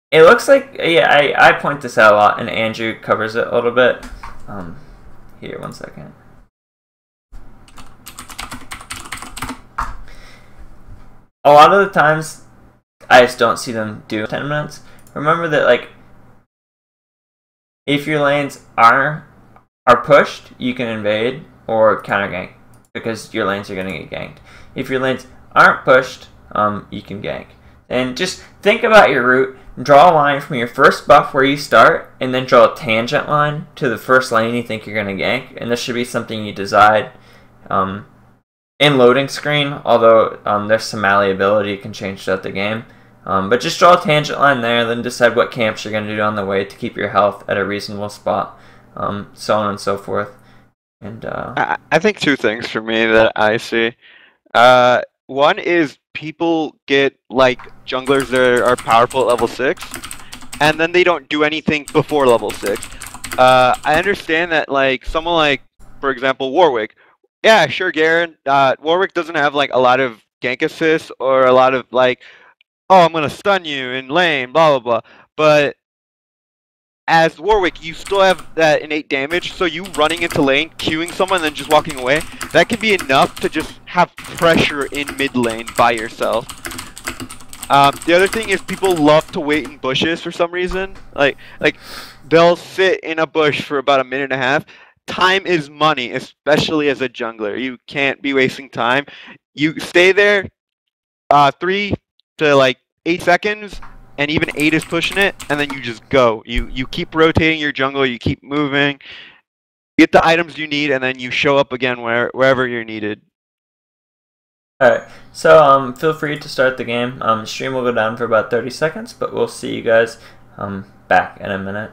It looks like, yeah, I point this out a lot, and Andrew covers it a little bit. Here, one second. A lot of the times, I just don't see them do 10 minutes. Remember that, like, if your lanes are pushed, you can invade or counter gank because your lanes are going to get ganked. If your lanes aren't pushed, you can gank. And just think about your route. Draw a line from your first buff where you start, and then draw a tangent line to the first lane you think you're going to gank. And this should be something you decide in loading screen, although there's some malleability, it can change throughout the game. But just draw a tangent line there, then decide what camps you're going to do on the way to keep your health at a reasonable spot, so on and so forth. And I think two things for me that I see. One is people get like junglers that are powerful at level 6, and then they don't do anything before level 6. I understand that like someone like, for example, Warwick. Yeah, sure, Garen. Warwick doesn't have like a lot of gank assists or a lot of like, oh, I'm gonna stun you in lane, blah blah blah. But as Warwick, you still have that innate damage, so you running into lane, queuing someone, and then just walking away, that can be enough to just have pressure in mid lane by yourself. The other thing is people love to wait in bushes for some reason. Like they'll sit in a bush for about a minute and a half. Time is money, especially as a jungler. You can't be wasting time. You stay there 3 to like 8 seconds, and even 8 is pushing it, and then you just go. You keep rotating your jungle, you keep moving, get the items you need, and then you show up again wherever you're needed. Alright, so feel free to start the game. Stream will go down for about 30 seconds, but we'll see you guys back in a minute.